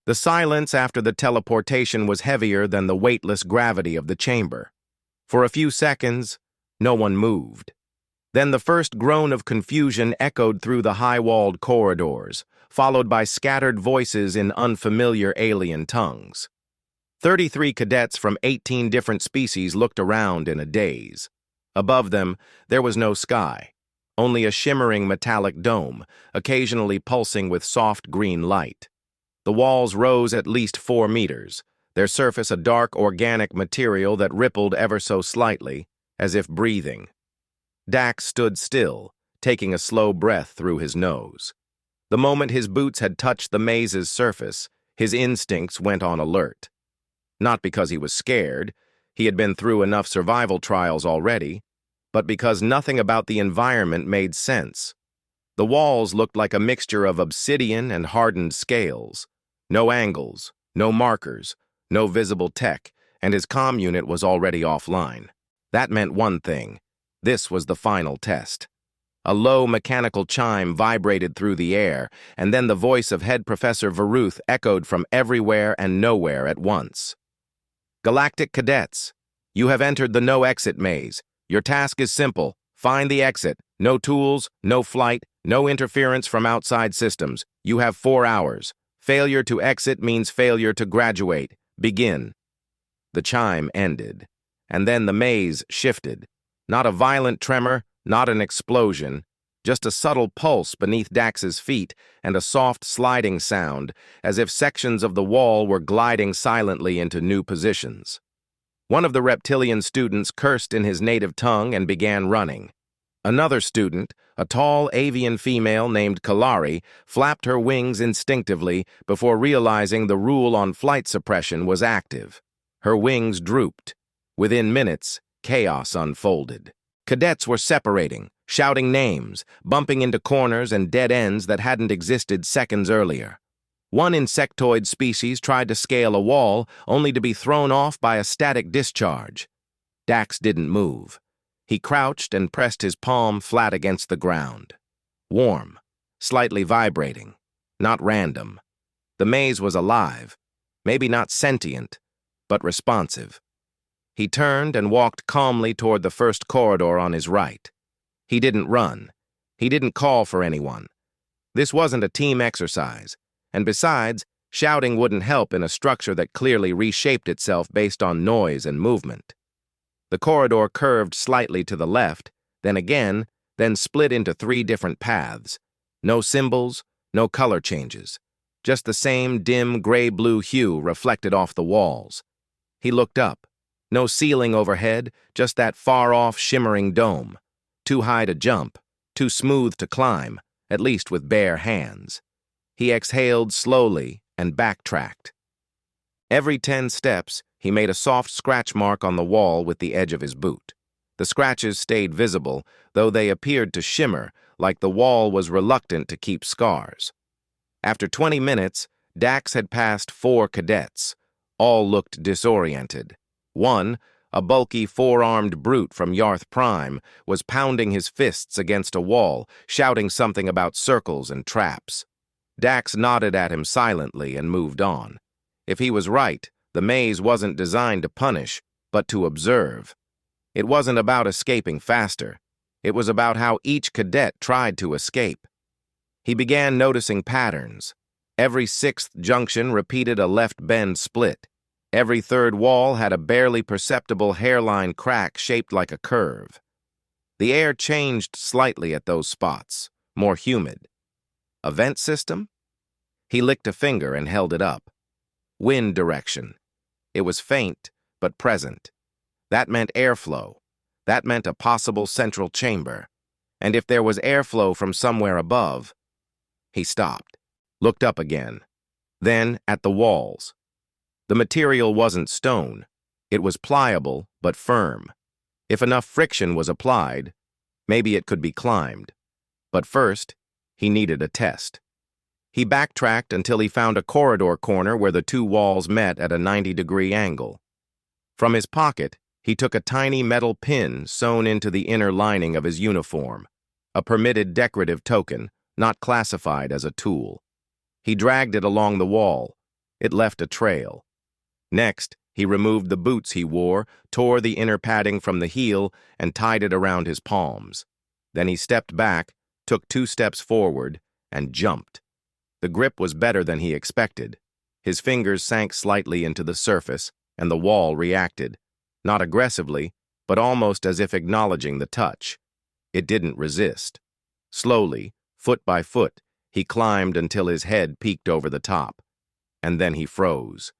The silence after the teleportation was heavier than the weightless gravity of the chamber. For a few seconds, no one moved. Then the first groan of confusion echoed through the high-walled corridors, followed by scattered voices in unfamiliar alien tongues. 33 cadets from 18 different species looked around in a daze. Above them, there was no sky, only a shimmering metallic dome, occasionally pulsing with soft green light. The walls rose at least 4 meters, their surface a dark organic material that rippled ever so slightly, as if breathing. Dax stood still, taking a slow breath through his nose. The moment his boots had touched the maze's surface, his instincts went on alert. Not because he was scared, he had been through enough survival trials already, but because nothing about the environment made sense. The walls looked like a mixture of obsidian and hardened scales. No angles, no markers, no visible tech, and his comm unit was already offline. That meant one thing. This was the final test. A low mechanical chime vibrated through the air, and then the voice of Head Professor Varuth echoed from everywhere and nowhere at once. Galactic Cadets, you have entered the no-exit maze. Your task is simple. Find the exit. No tools, no flight, no interference from outside systems. You have 4 hours. Failure to exit means failure to graduate. Begin. The chime ended, and then the maze shifted. Not a violent tremor, not an explosion, just a subtle pulse beneath Dax's feet and a soft sliding sound, as if sections of the wall were gliding silently into new positions. One of the reptilian students cursed in his native tongue and began running. Another student, a tall avian female named Kalari, flapped her wings instinctively before realizing the rule on flight suppression was active. Her wings drooped. Within minutes, chaos unfolded. Cadets were separating, shouting names, bumping into corners and dead ends that hadn't existed seconds earlier. One insectoid species tried to scale a wall, only to be thrown off by a static discharge. Dax didn't move. He crouched and pressed his palm flat against the ground. Warm, slightly vibrating, not random. The maze was alive, maybe not sentient, but responsive. He turned and walked calmly toward the first corridor on his right. He didn't run. He didn't call for anyone. This wasn't a team exercise, and besides, shouting wouldn't help in a structure that clearly reshaped itself based on noise and movement. The corridor curved slightly to the left, then again, then split into 3 different paths. No symbols, no color changes. Just the same dim gray-blue hue reflected off the walls. He looked up. No ceiling overhead, just that far-off shimmering dome. Too high to jump, too smooth to climb, at least with bare hands. He exhaled slowly and backtracked. Every 10 steps, he made a soft scratch mark on the wall with the edge of his boot. The scratches stayed visible, though they appeared to shimmer, like the wall was reluctant to keep scars. After 20 minutes, Dax had passed 4 cadets. All looked disoriented. One, a bulky 4-armed brute from Yarth Prime, was pounding his fists against a wall, shouting something about circles and traps. Dax nodded at him silently and moved on. If he was right, the maze wasn't designed to punish, but to observe. It wasn't about escaping faster. It was about how each cadet tried to escape. He began noticing patterns. Every 6th junction repeated a left bend split. Every 3rd wall had a barely perceptible hairline crack shaped like a curve. The air changed slightly at those spots, more humid. A vent system? He licked a finger and held it up. Wind direction. It was faint, but present. That meant airflow. That meant a possible central chamber. And if there was airflow from somewhere above... He stopped, looked up again. Then at the walls. The material wasn't stone. It was pliable, but firm. If enough friction was applied, maybe it could be climbed. But first, he needed a test. He backtracked until he found a corridor corner where the 2 walls met at a 90-degree angle. From his pocket, he took a tiny metal pin sewn into the inner lining of his uniform, a permitted decorative token, not classified as a tool. He dragged it along the wall, It left a trail. Next, he removed the boots he wore, tore the inner padding from the heel, and tied it around his palms. Then he stepped back, took 2 steps forward, and jumped. The grip was better than he expected. His fingers sank slightly into the surface, and the wall reacted. Not aggressively, but almost as if acknowledging the touch. It didn't resist. Slowly, foot by foot, he climbed until his head peeked over the top. And then he froze.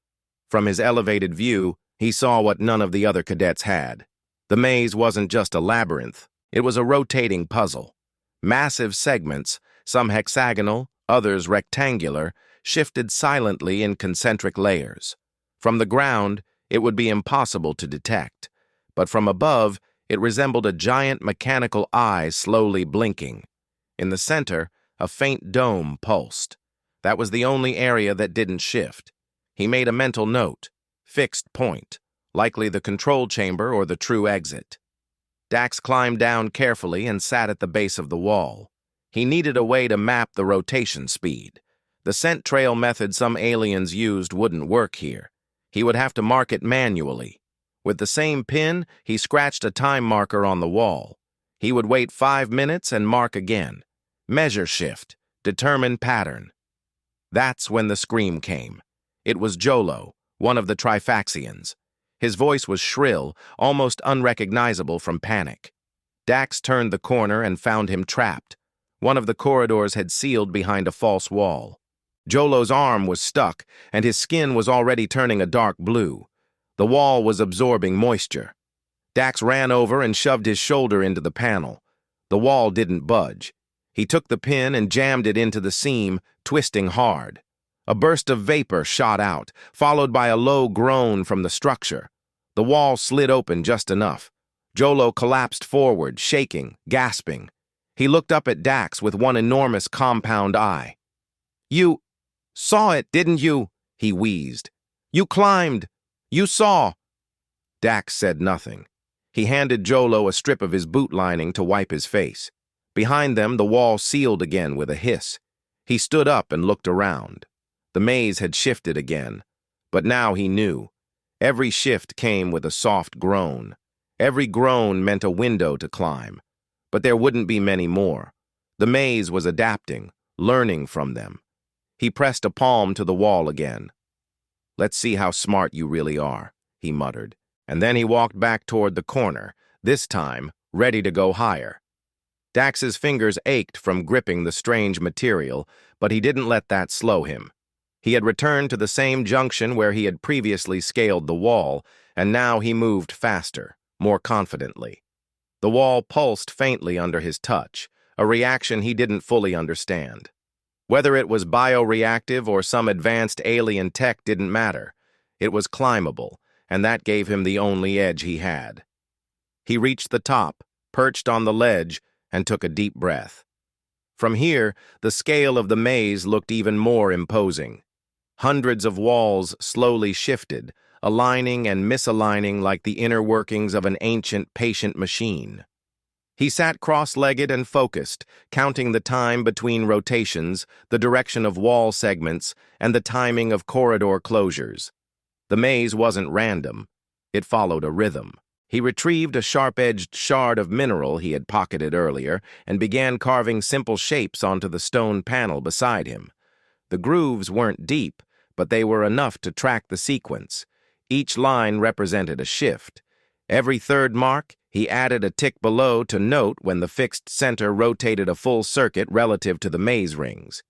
From his elevated view, he saw what none of the other cadets had. The maze wasn't just a labyrinth. It was a rotating puzzle. Massive segments, some hexagonal, others rectangular, shifted silently in concentric layers. From the ground, it would be impossible to detect, but from above, it resembled a giant mechanical eye slowly blinking. In the center, a faint dome pulsed. That was the only area that didn't shift. He made a mental note: fixed point, likely the control chamber or the true exit. Dax climbed down carefully and sat at the base of the wall. He needed a way to map the rotation speed. The scent trail method some aliens used wouldn't work here. He would have to mark it manually. With the same pin, he scratched a time marker on the wall. He would wait 5 minutes and mark again. Measure shift, determine pattern. That's when the scream came. It was Jolo, one of the Trifaxians. His voice was shrill, almost unrecognizable from panic. Dax turned the corner and found him trapped. One of the corridors had sealed behind a false wall. Jolo's arm was stuck, and his skin was already turning a dark blue. The wall was absorbing moisture. Dax ran over and shoved his shoulder into the panel. The wall didn't budge. He took the pin and jammed it into the seam, twisting hard. A burst of vapor shot out, followed by a low groan from the structure. The wall slid open just enough. Jolo collapsed forward, shaking, gasping. He looked up at Dax with one enormous compound eye. "You saw it, didn't you?" he wheezed. "You climbed. You saw." Dax said nothing. He handed Jolo a strip of his boot lining to wipe his face. Behind them, the wall sealed again with a hiss. He stood up and looked around. The maze had shifted again, but now he knew. Every shift came with a soft groan. Every groan meant a window to climb. But there wouldn't be many more. The maze was adapting, learning from them. He pressed a palm to the wall again. "Let's see how smart you really are," he muttered. And then he walked back toward the corner, this time ready to go higher. Dax's fingers ached from gripping the strange material, but he didn't let that slow him. He had returned to the same junction where he had previously scaled the wall, and now he moved faster, more confidently. The wall pulsed faintly under his touch, a reaction he didn't fully understand. Whether it was bioreactive or some advanced alien tech didn't matter. It was climbable, and that gave him the only edge he had. He reached the top, perched on the ledge, and took a deep breath. From here, the scale of the maze looked even more imposing. Hundreds of walls slowly shifted, aligning and misaligning like the inner workings of an ancient, patient machine. He sat cross-legged and focused, counting the time between rotations, the direction of wall segments, and the timing of corridor closures. The maze wasn't random. It followed a rhythm. He retrieved a sharp-edged shard of mineral he had pocketed earlier and began carving simple shapes onto the stone panel beside him. The grooves weren't deep, but they were enough to track the sequence. Each line represented a shift. Every third mark, he added a tick below to note when the fixed center rotated a full circuit relative to the maze rings.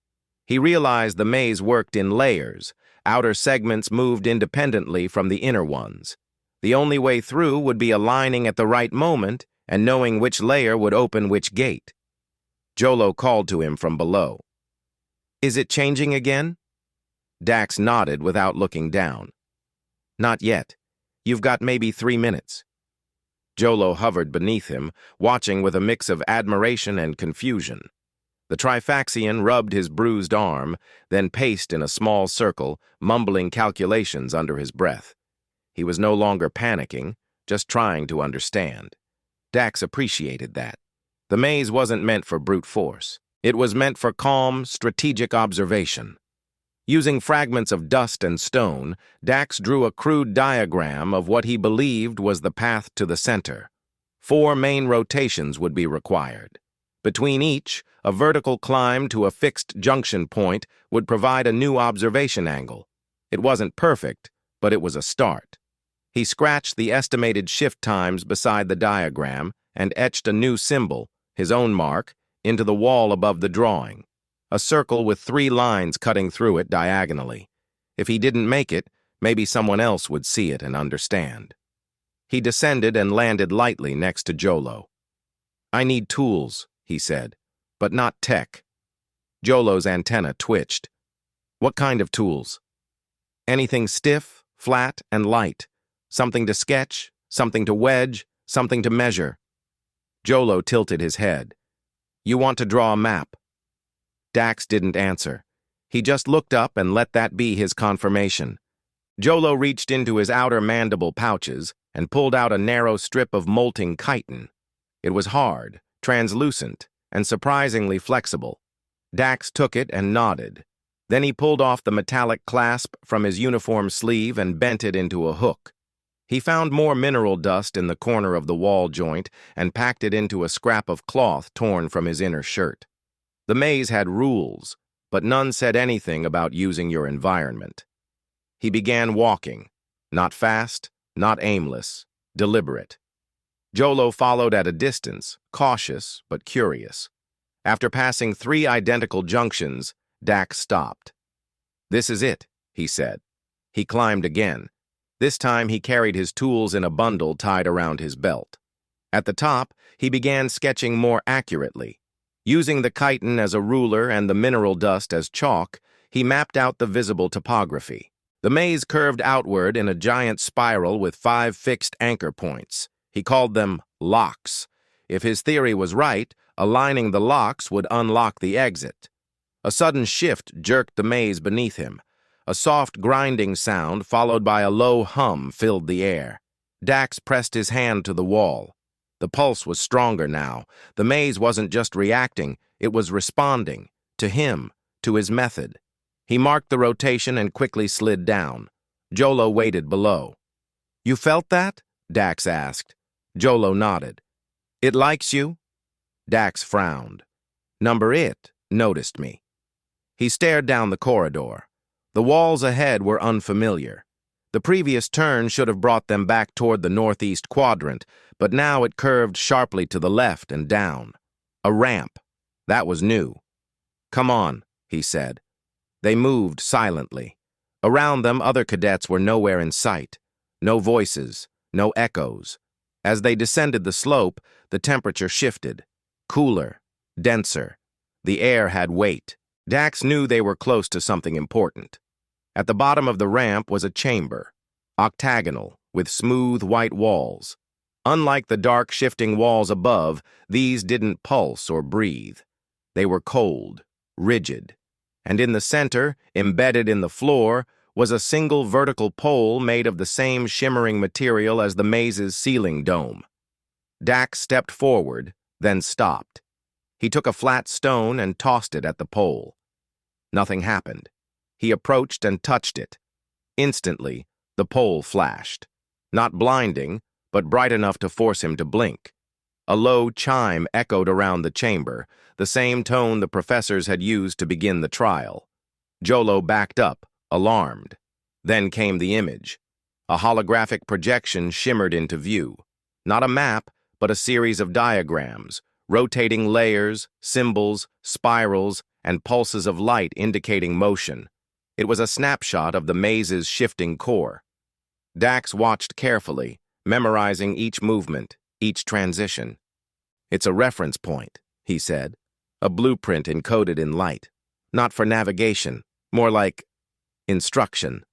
He realized the maze worked in layers. Outer segments moved independently from the inner ones. The only way through would be aligning at the right moment and knowing which layer would open which gate. Jolo called to him from below. "Is it changing again?" Dax nodded without looking down. "Not yet. You've got maybe 3 minutes." Jolo hovered beneath him, watching with a mix of admiration and confusion. The Trifaxian rubbed his bruised arm, then paced in a small circle, mumbling calculations under his breath. He was no longer panicking, just trying to understand. Dax appreciated that. The maze wasn't meant for brute force. It was meant for calm, strategic observation. Using fragments of dust and stone, Dax drew a crude diagram of what he believed was the path to the center. 4 main rotations would be required. Between each, a vertical climb to a fixed junction point would provide a new observation angle. It wasn't perfect, but it was a start. He scratched the estimated shift times beside the diagram and etched a new symbol, his own mark, into the wall above the drawing. A circle with 3 lines cutting through it diagonally. If he didn't make it, maybe someone else would see it and understand. He descended and landed lightly next to Jolo. "I need tools," he said, "but not tech." Jolo's antenna twitched. "What kind of tools?" "Anything stiff, flat, and light. Something to sketch, something to wedge, something to measure." Jolo tilted his head. "You want to draw a map?" Dax didn't answer. He just looked up and let that be his confirmation. Jolo reached into his outer mandible pouches and pulled out a narrow strip of molting chitin. It was hard, translucent, and surprisingly flexible. Dax took it and nodded. Then he pulled off the metallic clasp from his uniform sleeve and bent it into a hook. He found more mineral dust in the corner of the wall joint and packed it into a scrap of cloth torn from his inner shirt. The maze had rules, but none said anything about using your environment. He began walking, not fast, not aimless, deliberate. Jolo followed at a distance, cautious but curious. After passing 3 identical junctions, Dax stopped. "This is it," he said. He climbed again. This time he carried his tools in a bundle tied around his belt. At the top, he began sketching more accurately. Using the chitin as a ruler and the mineral dust as chalk, he mapped out the visible topography. The maze curved outward in a giant spiral with 5 fixed anchor points. He called them locks. If his theory was right, aligning the locks would unlock the exit. A sudden shift jerked the maze beneath him. A soft grinding sound followed by a low hum filled the air. Dax pressed his hand to the wall. The pulse was stronger now. The maze wasn't just reacting, it was responding. To him, to his method. He marked the rotation and quickly slid down. Jolo waited below. "You felt that?" Dax asked. Jolo nodded. "It likes you?" Dax frowned. Number It noticed me. He stared down the corridor. The walls ahead were unfamiliar. The previous turn should have brought them back toward the northeast quadrant, but now it curved sharply to the left and down. A ramp. That was new. "Come on," he said. They moved silently. Around them, other cadets were nowhere in sight. No voices, no echoes. As they descended the slope, the temperature shifted. Cooler, denser. The air had weight. Dax knew they were close to something important. At the bottom of the ramp was a chamber, octagonal, with smooth white walls. Unlike the dark, shifting walls above, these didn't pulse or breathe. They were cold, rigid. And in the center, embedded in the floor, was a single vertical pole made of the same shimmering material as the maze's ceiling dome. Dax stepped forward, then stopped. He took a flat stone and tossed it at the pole. Nothing happened. He approached and touched it. Instantly, the pole flashed. Not blinding, but bright enough to force him to blink. A low chime echoed around the chamber, the same tone the professors had used to begin the trial. Jolo backed up, alarmed. Then came the image. A holographic projection shimmered into view. Not a map, but a series of diagrams, rotating layers, symbols, spirals, and pulses of light indicating motion. It was a snapshot of the maze's shifting core. Dax watched carefully, memorizing each movement, each transition. "It's a reference point," he said. "A blueprint encoded in light. Not for navigation, more like instruction."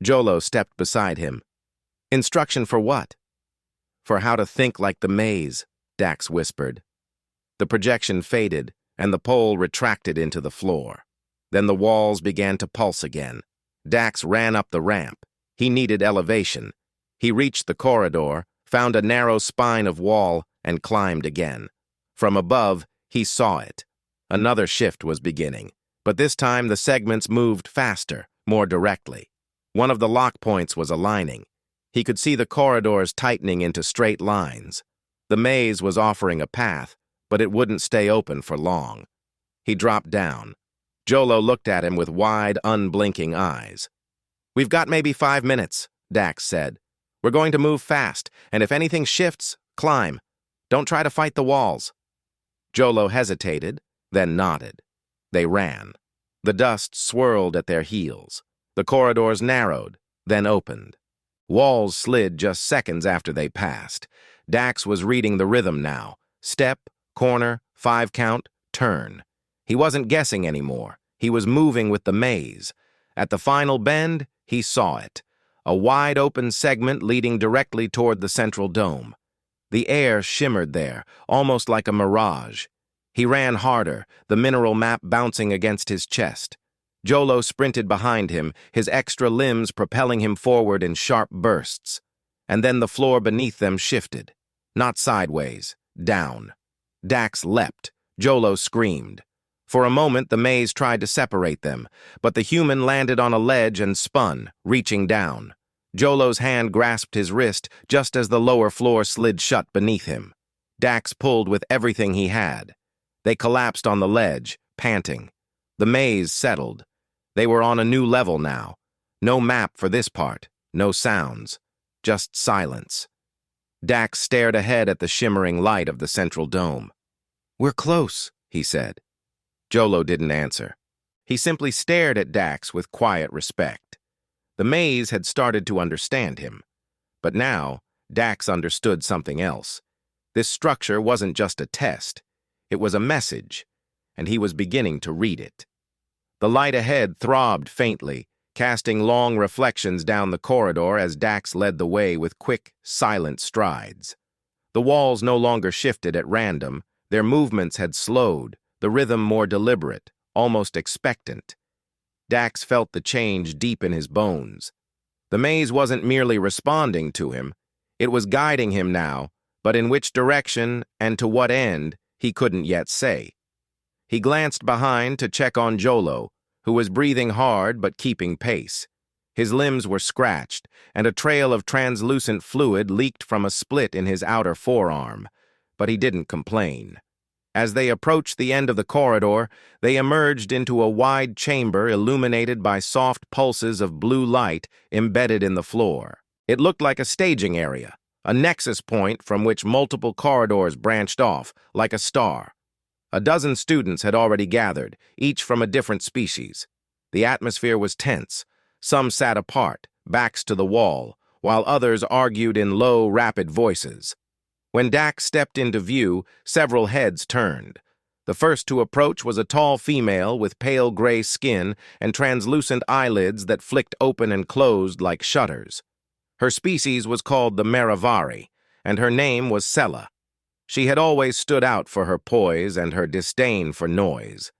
Jolo stepped beside him. "Instruction for what?" "For how to think like the maze," Dax whispered. The projection faded, and the pole retracted into the floor. Then the walls began to pulse again. Dax ran up the ramp. He needed elevation. He reached the corridor, found a narrow spine of wall, and climbed again. From above, he saw it. Another shift was beginning. But this time the segments moved faster, more directly. One of the lock points was aligning. He could see the corridors tightening into straight lines. The maze was offering a path, but it wouldn't stay open for long. He dropped down. Jolo looked at him with wide, unblinking eyes. "We've got maybe 5 minutes," Dax said. "We're going to move fast, and if anything shifts, climb. Don't try to fight the walls." Jolo hesitated, then nodded. They ran. The dust swirled at their heels. The corridors narrowed, then opened. Walls slid just seconds after they passed. Dax was reading the rhythm now. Step, corner, 5 count, turn. He wasn't guessing anymore. He was moving with the maze. At the final bend, he saw it. A wide-open segment leading directly toward the central dome. The air shimmered there, almost like a mirage. He ran harder, the mineral map bouncing against his chest. Jolo sprinted behind him, his extra limbs propelling him forward in sharp bursts. And then the floor beneath them shifted. Not sideways, down. Dax leapt. Jolo screamed. For a moment, the maze tried to separate them, but the human landed on a ledge and spun, reaching down. Jolo's hand grasped his wrist just as the lower floor slid shut beneath him. Dax pulled with everything he had. They collapsed on the ledge, panting. The maze settled. They were on a new level now. No map for this part, no sounds, just silence. Dax stared ahead at the shimmering light of the central dome. "We're close," he said. Jolo didn't answer. He simply stared at Dax with quiet respect. The maze had started to understand him. But now, Dax understood something else. This structure wasn't just a test. It was a message, and he was beginning to read it. The light ahead throbbed faintly, casting long reflections down the corridor as Dax led the way with quick, silent strides. The walls no longer shifted at random. Their movements had slowed, the rhythm more deliberate, almost expectant. Dax felt the change deep in his bones. The maze wasn't merely responding to him. It was guiding him now, but in which direction and to what end, he couldn't yet say. He glanced behind to check on Jolo, who was breathing hard but keeping pace. His limbs were scratched, and a trail of translucent fluid leaked from a split in his outer forearm, but he didn't complain. As they approached the end of the corridor, they emerged into a wide chamber illuminated by soft pulses of blue light embedded in the floor. It looked like a staging area, a nexus point from which multiple corridors branched off, like a star. A dozen students had already gathered, each from a different species. The atmosphere was tense. Some sat apart, backs to the wall, while others argued in low, rapid voices. When Dax stepped into view, several heads turned. The first to approach was a tall female with pale gray skin and translucent eyelids that flicked open and closed like shutters. Her species was called the Maravari, and her name was Sella. She had always stood out for her poise and her disdain for noise.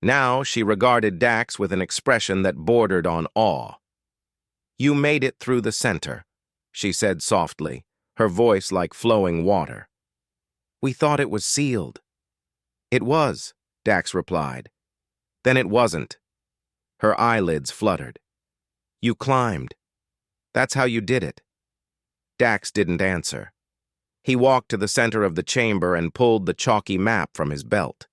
Now she regarded Dax with an expression that bordered on awe. "You made it through the center," she said softly, her voice like flowing water. "We thought it was sealed." "It was," Dax replied. "Then it wasn't." Her eyelids fluttered. "You climbed. That's how you did it." Dax didn't answer. He walked to the center of the chamber and pulled the chalky map from his belt.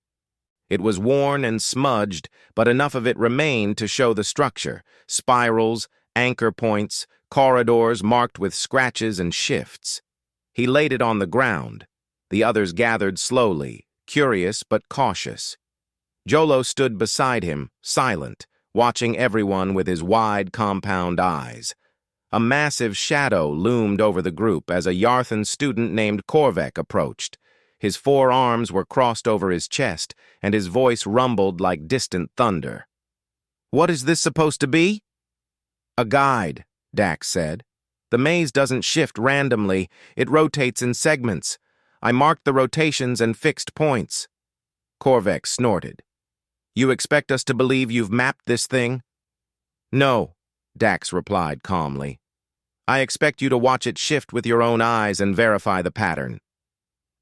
It was worn and smudged, but enough of it remained to show the structure: spirals, anchor points, corridors marked with scratches and shifts. He laid it on the ground. The others gathered slowly, curious but cautious. Jolo stood beside him, silent, watching everyone with his wide, compound eyes. A massive shadow loomed over the group as a Yarthan student named Korvek approached. His 4 arms were crossed over his chest, and his voice rumbled like distant thunder. "What is this supposed to be?" "A guide," Dax said. "The maze doesn't shift randomly. It rotates in segments. I marked the rotations and fixed points." Korvek snorted. "You expect us to believe you've mapped this thing?" "No," Dax replied calmly. "I expect you to watch it shift with your own eyes and verify the pattern."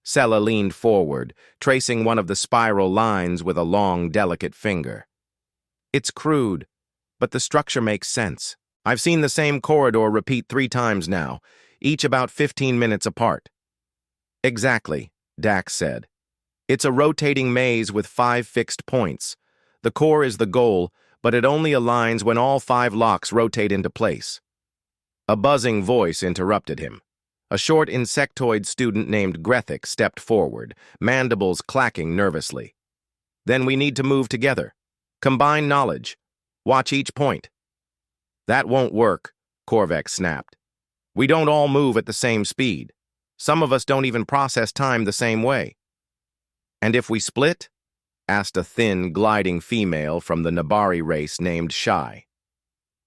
Sella leaned forward, tracing one of the spiral lines with a long, delicate finger. It's crude, but the structure makes sense. I've seen the same corridor repeat 3 times now, each about 15 minutes apart. Exactly, Dax said. It's a rotating maze with 5 fixed points. The core is the goal, but it only aligns when all 5 locks rotate into place. A buzzing voice interrupted him. A short insectoid student named Grethik stepped forward, mandibles clacking nervously. Then we need to move together. Combine knowledge. Watch each point. That won't work, Korvek snapped. We don't all move at the same speed. Some of us don't even process time the same way. And if we split? Asked a thin, gliding female from the Nabari race named Shy.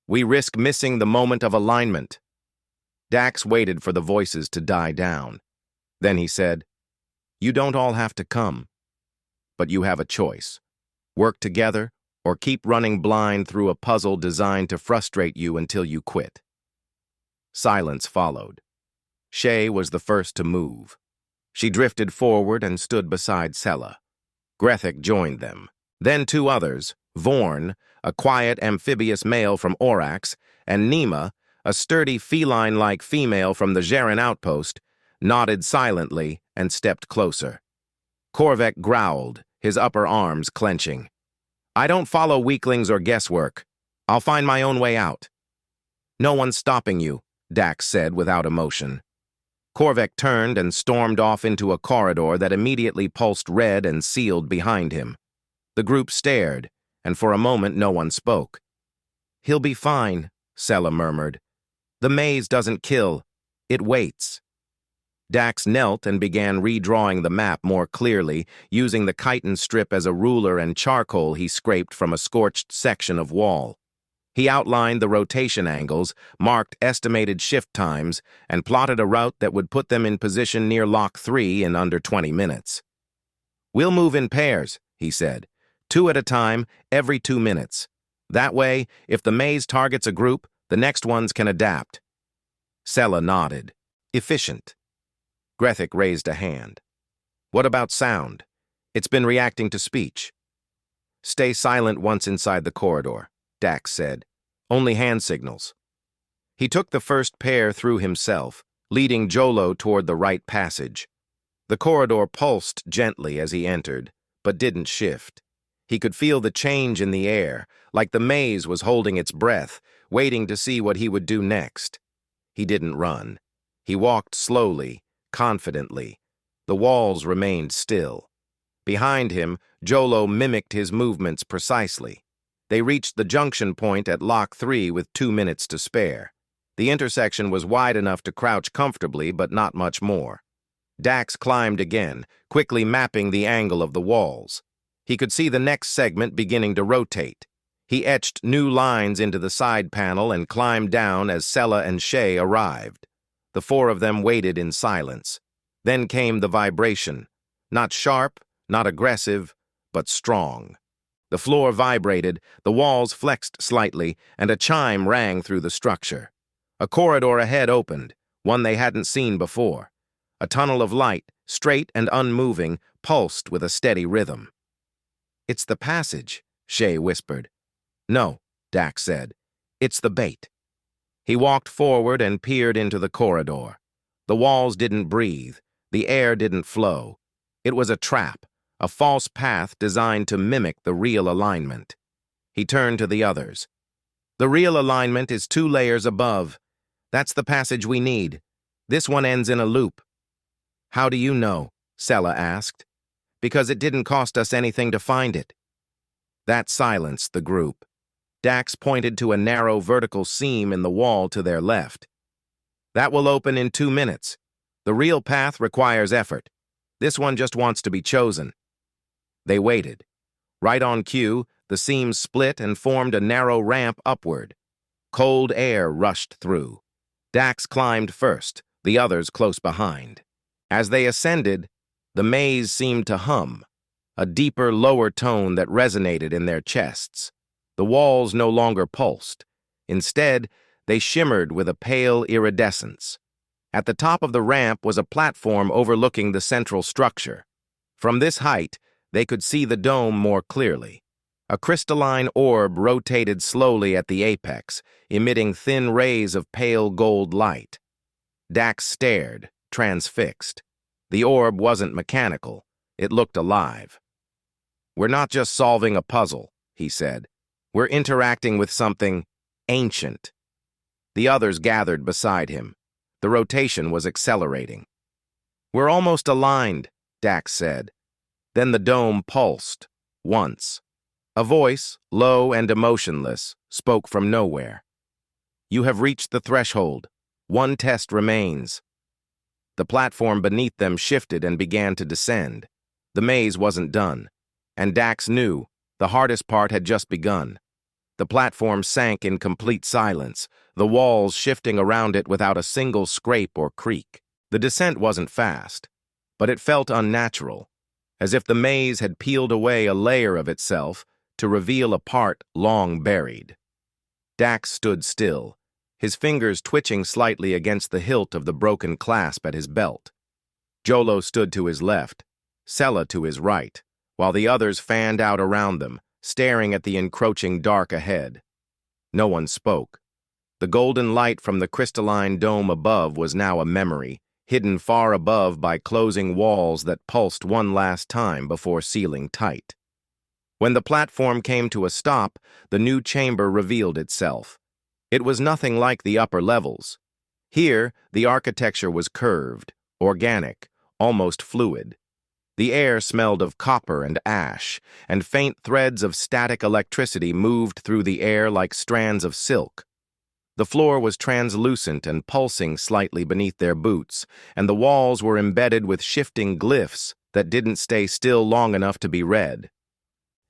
We risk missing the moment of alignment. Dax waited for the voices to die down. Then he said, You don't all have to come, but you have a choice. Work together or keep running blind through a puzzle designed to frustrate you until you quit. Silence followed. Shay was the first to move. She drifted forward and stood beside Sella. Grethik joined them. Then 2 others, Vorn, a quiet amphibious male from Orax, and Nima, a sturdy feline-like female from the Jaren outpost, nodded silently and stepped closer. Korvek growled, his upper arms clenching. I don't follow weaklings or guesswork. I'll find my own way out. No one's stopping you, Dax said without emotion. Korvek turned and stormed off into a corridor that immediately pulsed red and sealed behind him. The group stared, and for a moment no one spoke. He'll be fine, Sella murmured. The maze doesn't kill, it waits. Dax knelt and began redrawing the map more clearly, using the chitin strip as a ruler and charcoal he scraped from a scorched section of wall. He outlined the rotation angles, marked estimated shift times, and plotted a route that would put them in position near Lock 3 in under 20 minutes. We'll move in pairs, he said, 2 at a time, every 2 minutes. That way, if the maze targets a group, the next ones can adapt. Sella nodded. Efficient. Grethik raised a hand. What about sound? It's been reacting to speech. Stay silent once inside the corridor, Dax said. Only hand signals. He took the first pair through himself, leading Jolo toward the right passage. The corridor pulsed gently as he entered, but didn't shift. He could feel the change in the air, like the maze was holding its breath, waiting to see what he would do next. He didn't run. He walked slowly, confidently. The walls remained still. Behind him, Jolo mimicked his movements precisely. They reached the junction point at Lock 3 with 2 minutes to spare. The intersection was wide enough to crouch comfortably, but not much more. Dax climbed again, quickly mapping the angle of the walls. He could see the next segment beginning to rotate. He etched new lines into the side panel and climbed down as Sella and Shay arrived. The 4 of them waited in silence. Then came the vibration. Not sharp, not aggressive, but strong. The floor vibrated, the walls flexed slightly, and a chime rang through the structure. A corridor ahead opened, one they hadn't seen before. A tunnel of light, straight and unmoving, pulsed with a steady rhythm. It's the passage, Shay whispered. No, Dax said. It's the bait. He walked forward and peered into the corridor. The walls didn't breathe. The air didn't flow. It was a trap, a false path designed to mimic the real alignment. He turned to the others. The real alignment is 2 layers above. That's the passage we need. This one ends in a loop. How do you know? Sella asked. Because it didn't cost us anything to find it. That silenced the group. Dax pointed to a narrow vertical seam in the wall to their left. That will open in 2 minutes. The real path requires effort. This one just wants to be chosen. They waited. Right on cue, the seam split and formed a narrow ramp upward. Cold air rushed through. Dax climbed first, the others close behind. As they ascended, the maze seemed to hum, a deeper, lower tone that resonated in their chests. The walls no longer pulsed. Instead, they shimmered with a pale iridescence. At the top of the ramp was a platform overlooking the central structure. From this height, they could see the dome more clearly. A crystalline orb rotated slowly at the apex, emitting thin rays of pale gold light. Dax stared, transfixed. The orb wasn't mechanical. It looked alive. "We're not just solving a puzzle," he said. "We're interacting with something ancient." The others gathered beside him. The rotation was accelerating. "We're almost aligned," Dax said. Then the dome pulsed, once. A voice, low and emotionless, spoke from nowhere. "You have reached the threshold. One test remains." The platform beneath them shifted and began to descend. The maze wasn't done, and Dax knew the hardest part had just begun. The platform sank in complete silence, the walls shifting around it without a single scrape or creak. The descent wasn't fast, but it felt unnatural, as if the maze had peeled away a layer of itself to reveal a part long buried. Dax stood still, his fingers twitching slightly against the hilt of the broken clasp at his belt. Jolo stood to his left, Sella to his right, while the others fanned out around them, staring at the encroaching dark ahead. No one spoke. The golden light from the crystalline dome above was now a memory, hidden far above by closing walls that pulsed one last time before sealing tight. When the platform came to a stop, the new chamber revealed itself. It was nothing like the upper levels. Here, the architecture was curved, organic, almost fluid. The air smelled of copper and ash, and faint threads of static electricity moved through the air like strands of silk. The floor was translucent and pulsing slightly beneath their boots, and the walls were embedded with shifting glyphs that didn't stay still long enough to be read.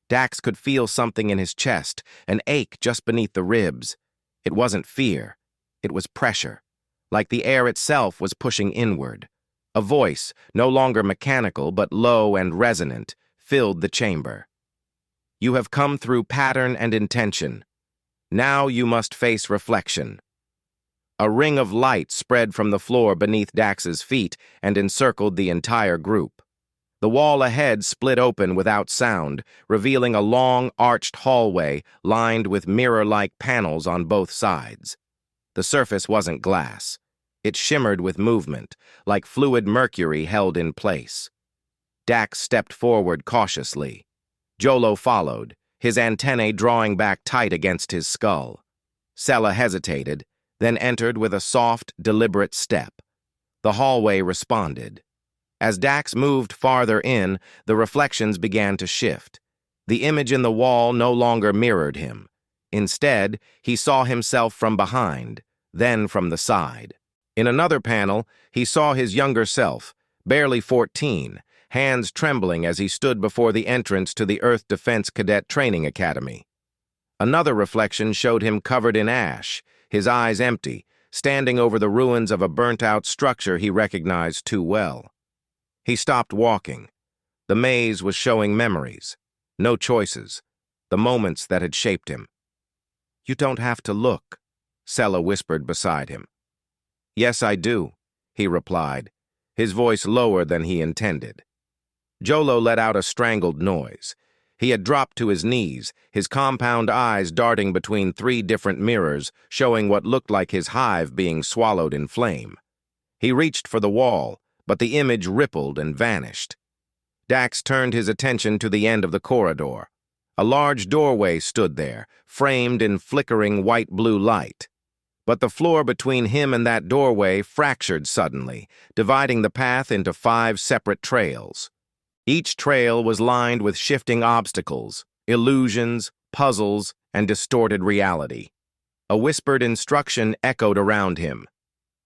Dax could feel something in his chest, an ache just beneath the ribs. It wasn't fear. It was pressure, like the air itself was pushing inward. A voice, no longer mechanical but low and resonant, filled the chamber. "You have come through pattern and intention. Now you must face reflection." A ring of light spread from the floor beneath Dax's feet and encircled the entire group. The wall ahead split open without sound, revealing a long, arched hallway lined with mirror-like panels on both sides. The surface wasn't glass. It shimmered with movement, like fluid mercury held in place. Dax stepped forward cautiously. Jolo followed, his antennae drawing back tight against his skull. Sella hesitated, then entered with a soft, deliberate step. The hallway responded. As Dax moved farther in, the reflections began to shift. The image in the wall no longer mirrored him. Instead, he saw himself from behind, then from the side. In another panel, he saw his younger self, barely 14, hands trembling as he stood before the entrance to the Earth Defense Cadet Training Academy. Another reflection showed him covered in ash, his eyes empty, standing over the ruins of a burnt-out structure he recognized too well. He stopped walking. The maze was showing memories, no choices, the moments that had shaped him. "You don't have to look," Sella whispered beside him. "Yes, I do," he replied, his voice lower than he intended. Jolo let out a strangled noise. He had dropped to his knees, his compound eyes darting between 3 different mirrors, showing what looked like his hive being swallowed in flame. He reached for the wall, but the image rippled and vanished. Dax turned his attention to the end of the corridor. A large doorway stood there, framed in flickering white-blue light. But the floor between him and that doorway fractured suddenly, dividing the path into 5 separate trails. Each trail was lined with shifting obstacles, illusions, puzzles, and distorted reality. A whispered instruction echoed around him.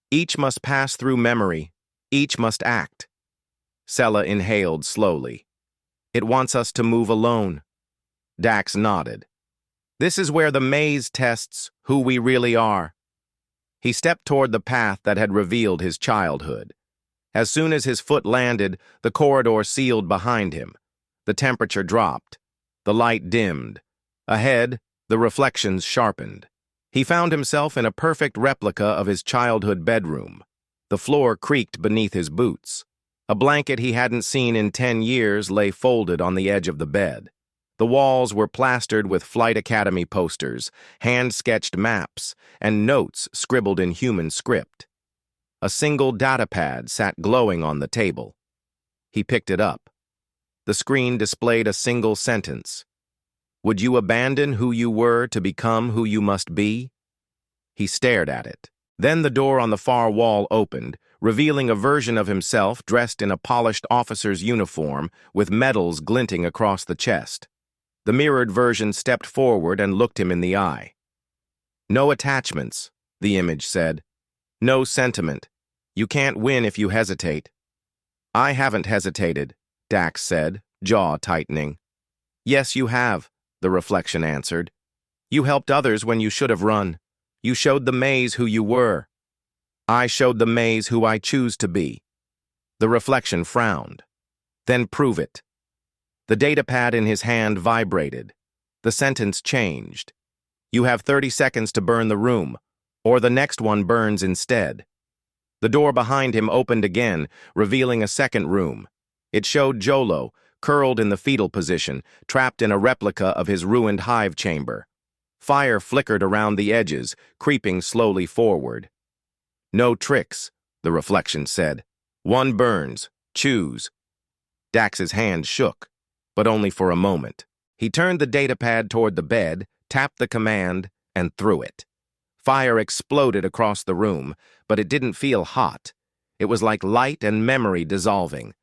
Each must pass through memory. Each must act. Sella inhaled slowly. "It wants us to move alone." Dax nodded. "This is where the maze tests who we really are." He stepped toward the path that had revealed his childhood. As soon as his foot landed, the corridor sealed behind him. The temperature dropped. The light dimmed. Ahead, the reflections sharpened. He found himself in a perfect replica of his childhood bedroom. The floor creaked beneath his boots. A blanket he hadn't seen in 10 years lay folded on the edge of the bed. The walls were plastered with Flight Academy posters, hand-sketched maps, and notes scribbled in human script. A single datapad sat glowing on the table. He picked it up. The screen displayed a single sentence. "Would you abandon who you were to become who you must be?" He stared at it. Then the door on the far wall opened, revealing a version of himself dressed in a polished officer's uniform with medals glinting across the chest. The mirrored version stepped forward and looked him in the eye. "No attachments," the image said. "No sentiment. You can't win if you hesitate." "I haven't hesitated," Dax said, jaw tightening. "Yes, you have," the reflection answered. "You helped others when you should have run. You showed the maze who you were. I showed the maze who I choose to be." The reflection frowned. "Then prove it." The datapad in his hand vibrated. The sentence changed. "You have 30 seconds to burn the room, or the next one burns instead." The door behind him opened again, revealing a second room. It showed Jolo, curled in the fetal position, trapped in a replica of his ruined hive chamber. Fire flickered around the edges, creeping slowly forward. "No tricks," the reflection said. "One burns. Choose." Dax's hand shook, but only for a moment. He turned the datapad toward the bed, tapped the command, and threw it. Fire exploded across the room, but it didn't feel hot. It was like light and memory dissolving.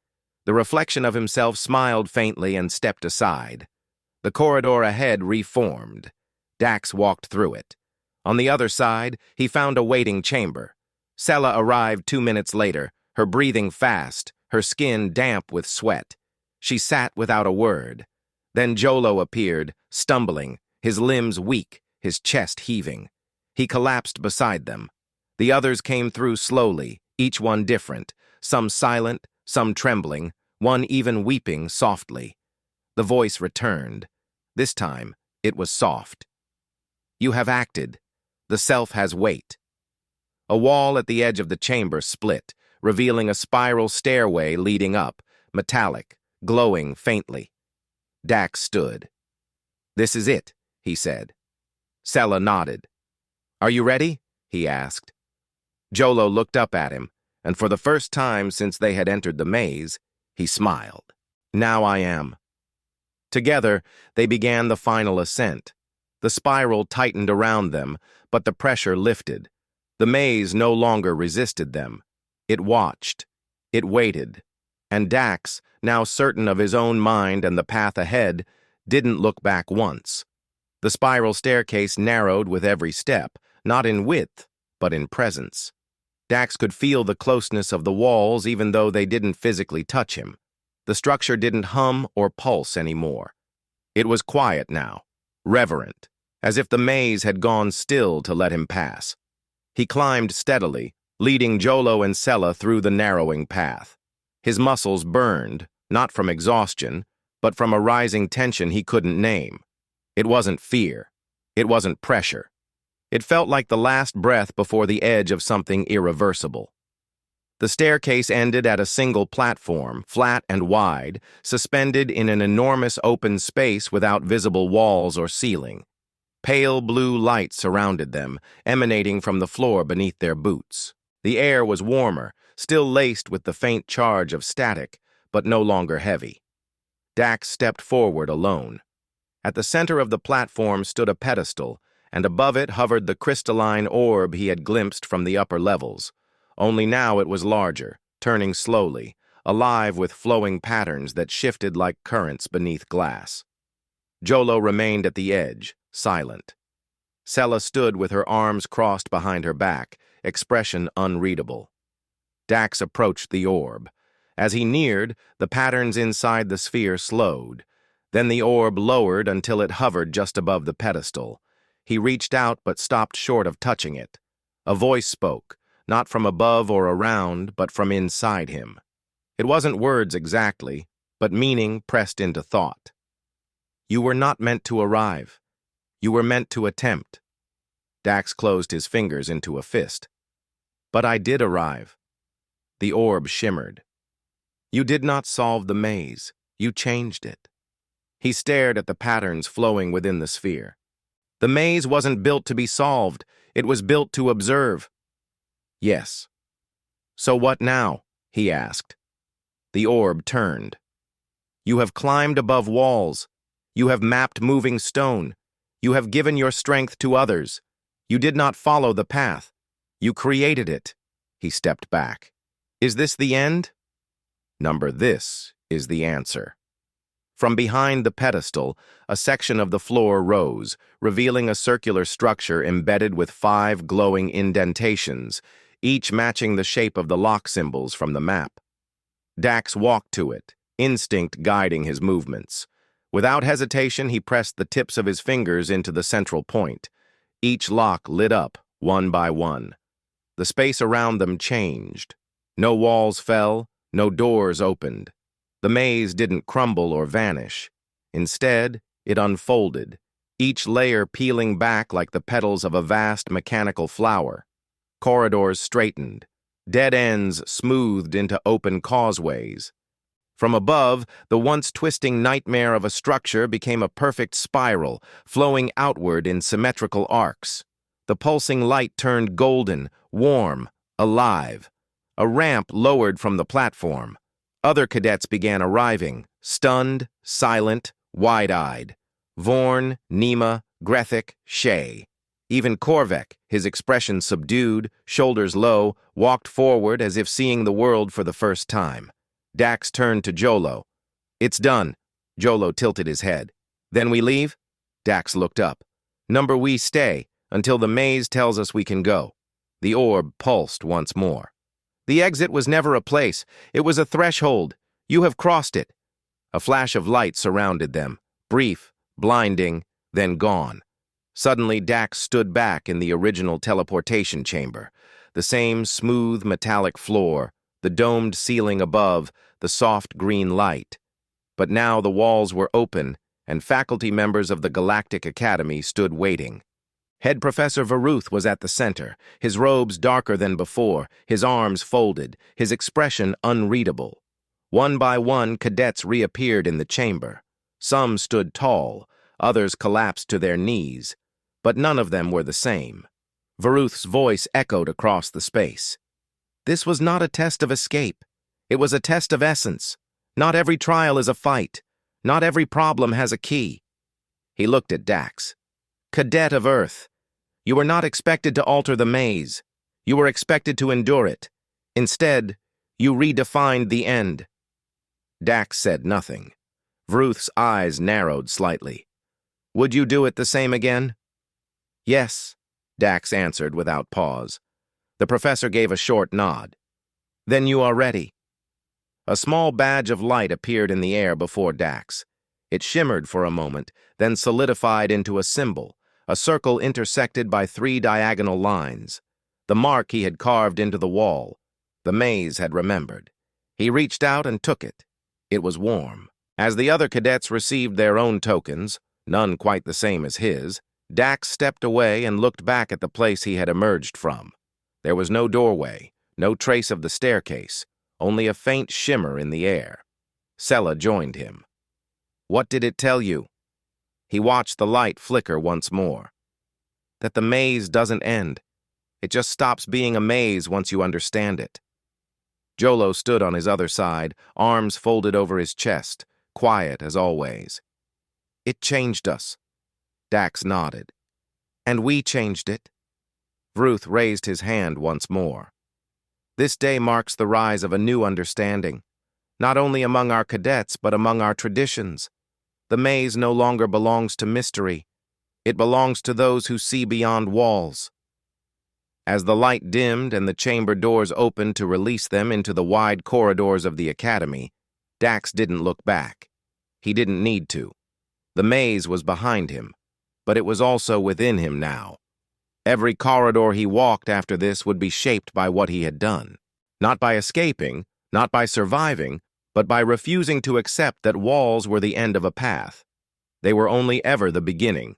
The reflection of himself smiled faintly and stepped aside. The corridor ahead reformed. Dax walked through it. On the other side, he found a waiting chamber. Sella arrived 2 minutes later, her breathing fast, her skin damp with sweat. She sat without a word. Then Jolo appeared, stumbling, his limbs weak, his chest heaving. He collapsed beside them. The others came through slowly, each one different, some silent, some trembling, one even weeping softly. The voice returned. This time, it was soft. "You have acted. The self has weight." A wall at the edge of the chamber split, revealing a spiral stairway leading up, metallic, glowing faintly. Dax stood. "This is it," he said. Sella nodded. "Are you ready?" he asked. Jolo looked up at him, and for the first time since they had entered the maze, he smiled. "Now I am." Together, they began the final ascent. The spiral tightened around them, but the pressure lifted. The maze no longer resisted them. It watched. It waited. And Dax, now certain of his own mind and the path ahead, didn't look back once. The spiral staircase narrowed with every step, not in width, but in presence. Dax could feel the closeness of the walls even though they didn't physically touch him. The structure didn't hum or pulse anymore. It was quiet now, reverent, as if the maze had gone still to let him pass. He climbed steadily, leading Jolo and Sella through the narrowing path. His muscles burned, not from exhaustion, but from a rising tension he couldn't name. It wasn't fear. It wasn't pressure. It felt like the last breath before the edge of something irreversible. The staircase ended at a single platform, flat and wide, suspended in an enormous open space without visible walls or ceiling. Pale blue light surrounded them, emanating from the floor beneath their boots. The air was warmer, still laced with the faint charge of static, but no longer heavy. Dax stepped forward alone. At the center of the platform stood a pedestal, and above it hovered the crystalline orb he had glimpsed from the upper levels. Only now it was larger, turning slowly, alive with flowing patterns that shifted like currents beneath glass. Jolo remained at the edge, silent. Sella stood with her arms crossed behind her back, expression unreadable. Dax approached the orb. As he neared, the patterns inside the sphere slowed. Then the orb lowered until it hovered just above the pedestal. He reached out but stopped short of touching it. A voice spoke, not from above or around, but from inside him. It wasn't words exactly, but meaning pressed into thought. "You were not meant to arrive. You were meant to attempt." Dax closed his fingers into a fist. "But I did arrive." The orb shimmered. "You did not solve the maze. You changed it." He stared at the patterns flowing within the sphere. The maze wasn't built to be solved, it was built to observe. Yes. So what now? He asked. The orb turned. You have climbed above walls. You have mapped moving stone. You have given your strength to others. You did not follow the path. You created it. He stepped back. Is this the end? This is the answer. From behind the pedestal, a section of the floor rose, revealing a circular structure embedded with 5 glowing indentations, each matching the shape of the lock symbols from the map. Dax walked to it, instinct guiding his movements. Without hesitation, he pressed the tips of his fingers into the central point. Each lock lit up, one by one. The space around them changed. No walls fell, no doors opened. The maze didn't crumble or vanish. Instead, it unfolded, each layer peeling back like the petals of a vast mechanical flower. Corridors straightened, dead ends smoothed into open causeways. From above, the once twisting nightmare of a structure became a perfect spiral, flowing outward in symmetrical arcs. The pulsing light turned golden, warm, alive. A ramp lowered from the platform. Other cadets began arriving, stunned, silent, wide-eyed. Vorn, Nima, Grethik, Shay. Even Korvek, his expression subdued, shoulders low, walked forward as if seeing the world for the first time. Dax turned to Jolo. It's done. Jolo tilted his head. Then we leave? Dax looked up. We stay, until the maze tells us we can go. The orb pulsed once more. The exit was never a place. It was a threshold. You have crossed it. A flash of light surrounded them, brief, blinding, then gone. Suddenly, Dax stood back in the original teleportation chamber. The same smooth, metallic floor, the domed ceiling above, the soft green light. But now the walls were open, and faculty members of the Galactic Academy stood waiting. Head Professor Varuth was at the center, his robes darker than before, his arms folded, his expression unreadable. One by one, cadets reappeared in the chamber. Some stood tall, others collapsed to their knees, but none of them were the same. Varuth's voice echoed across the space. This was not a test of escape. It was a test of essence. Not every trial is a fight. Not every problem has a key. He looked at Dax. Cadet of Earth. You were not expected to alter the maze. You were expected to endure it. Instead, you redefined the end. Dax said nothing. Varuth's eyes narrowed slightly. Would you do it the same again? Yes, Dax answered without pause. The professor gave a short nod. Then you are ready. A small badge of light appeared in the air before Dax. It shimmered for a moment, then solidified into a symbol, a circle intersected by 3 diagonal lines. The mark he had carved into the wall. The maze had remembered. He reached out and took it. It was warm. As the other cadets received their own tokens, none quite the same as his, Dax stepped away and looked back at the place he had emerged from. There was no doorway, no trace of the staircase, only a faint shimmer in the air. Sella joined him. What did it tell you? He watched the light flicker once more. That the maze doesn't end. It just stops being a maze once you understand it. Jolo stood on his other side, arms folded over his chest, quiet as always. It changed us. Dax nodded. And we changed it. Varuth raised his hand once more. This day marks the rise of a new understanding, not only among our cadets, but among our traditions. The maze no longer belongs to mystery. It belongs to those who see beyond walls. As the light dimmed and the chamber doors opened to release them into the wide corridors of the academy, Dax didn't look back. He didn't need to. The maze was behind him, but it was also within him now. Every corridor he walked after this would be shaped by what he had done. Not by escaping, not by surviving, but by refusing to accept that walls were the end of a path. They were only ever the beginning.